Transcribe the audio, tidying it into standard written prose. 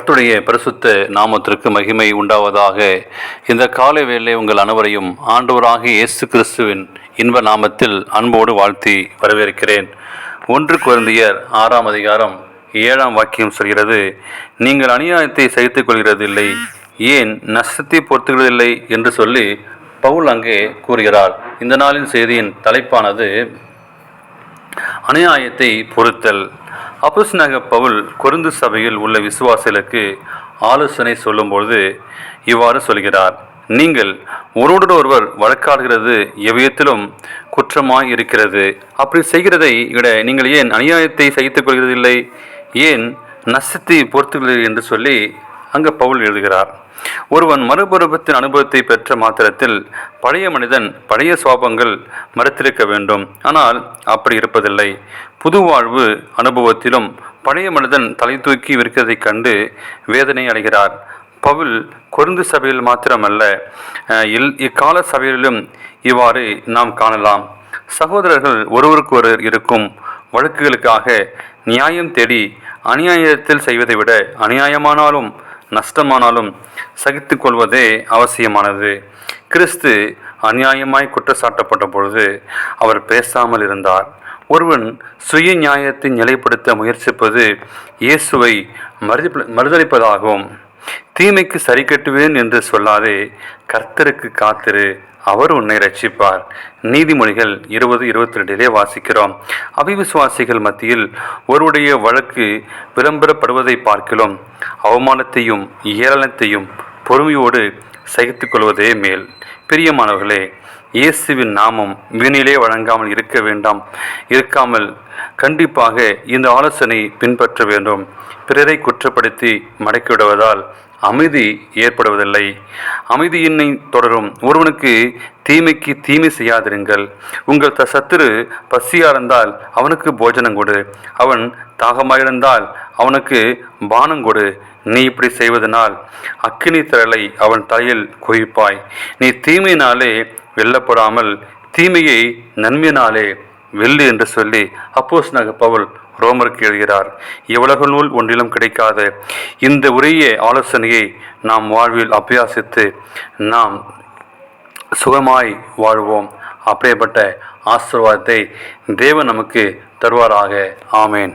கர்த்தருடைய பரிசுத்த நாமத்திற்கு மகிமை உண்டாவதாக. இந்த காலை வேளை உங்கள் அனைவரையும் ஆண்டவராகிய இயேசு கிறிஸ்துவின் இன்ப நாமத்தில் அன்போடு வாழ்த்தி வரவேற்கிறேன். 1 கொரிந்தியர் 6ஆம் அதிகாரம் 7ஆம் வாக்கியம் சொல்கிறது, நீங்கள் அநியாயத்தை சகித்துக் கொள்கிறதில்லை, ஏன் நஷ்டத்தை பொறுத்துகிறதில்லை என்று சொல்லி பவுல் அங்கே கூறுகிறார். இந்த நாளின் செய்தியின் தலைப்பானது அநியாயத்தை பொறுத்தல். அப்போஸ்தலனாகிய பவுல் கொரிந்து சபையில் உள்ள விசுவாசிகளுக்கு ஆலோசனை சொல்லும்பொழுது இவ்வாறு சொல்கிறார், நீங்கள் ஒருவருடன் வழக்காடுகிறது எவ்விதத்திலும் குற்றமாய் இருக்கிறது. அப்படி செய்கிறதை விட நீங்கள் ஏன் அநியாயத்தை சகித்துக் கொள்கிறதில்லை, ஏன் நஷ்டத்தை பொறுத்துகிறீர்கள் என்று சொல்லி அங்கு பவுல் எழுதுகிறார். ஒருவன் மறுபருவத்தின் அனுபவத்தை பெற்ற மாத்திரத்தில் பழைய மனிதன் பழைய சுவாபங்கள் மறுத்திருக்க வேண்டும். ஆனால் அப்படி இருப்பதில்லை. புது வாழ்வு அனுபவத்திலும் பழைய மனிதன் தலை தூக்கி இருக்கிறதை கண்டு வேதனை அடைகிறார். பவுல் கொரிந்து சபையில் மாத்திரமல்ல, இக்கால சபையிலும் இவ்வாறு நாம் காணலாம். சகோதரர்கள் ஒருவருக்கொருவர் இருக்கும் வழக்குகளுக்காக நியாயம் தேடி அநியாயத்தில் செய்வதை விட அநியாயமானாலும் நஷ்டமானாலும் சகித்து கொள்வதே அவசியமானது. கிறிஸ்து அநியாயமாய் குற்றச்சாட்டப்பட்ட பொழுது அவர் பேசாமல் இருந்தார். ஒருவன் சுய நியாயத்தை நிலைப்படுத்த முயற்சிப்பது இயேசுவை மறுதளிப்பதாகும். தீமைக்கு சரி கட்டுவேன் என்று சொல்லாதே, கர்த்தருக்கு காத்திரு, அவர் உன்னை ரட்சிப்பார். நீதிமொழிகள் 20:22 வாசிக்கிறோம். அவிசுவாசிகள் மத்தியில் ஒருவருடைய வழக்கு விளம்பரப்படுவதை பார்க்கிலும் அவமானத்தையும் ஏளனத்தையும் பொறுமையோடு சகித்து கொள்வதே மேல். பிரியமானவர்களே, இயேசுவின் நாமம் வீணிலே வழங்காமல் இருக்காமல் கண்டிப்பாக இந்த ஆலோசனை பின்பற்ற வேண்டும். பிறரை குற்றப்படுத்தி மடக்கிவிடுவதால் அமைதி ஏற்படுவதில்லை. அமைதியின்மை தொடரும். ஒருவனுக்கு தீமைக்கு தீமை செய்யாதிருங்கள். உங்கள் சத்துரு பசியாயிருந்தால் அவனுக்கு போஜனம் கொடு, அவன் தாகமாயிருந்தால் அவனுக்கு பானம் கொடு. நீ இப்படி செய்வதனால் அக்கினி திரளை அவன் தலையில் குவிப்பாய். நீ தீமையினாலே வெல்லப்படாமல் தீமையை நன்மையினாலே வெல்லு என்று சொல்லி அப்போஸ்தலனாகிய பவுல் ரோமருக்கு எழுதுகிறார். இவ்வுலக நூல் ஒன்றிலும் கிடைக்காத இந்த உரிய ஆலோசனையை நாம் வாழ்வில் அபியாசித்து நாம் சுகமாய் வாழ்வோம். அப்படிப்பட்ட ஆசீர்வாதத்தை தேவன் நமக்கு தருவாராக. ஆமேன்.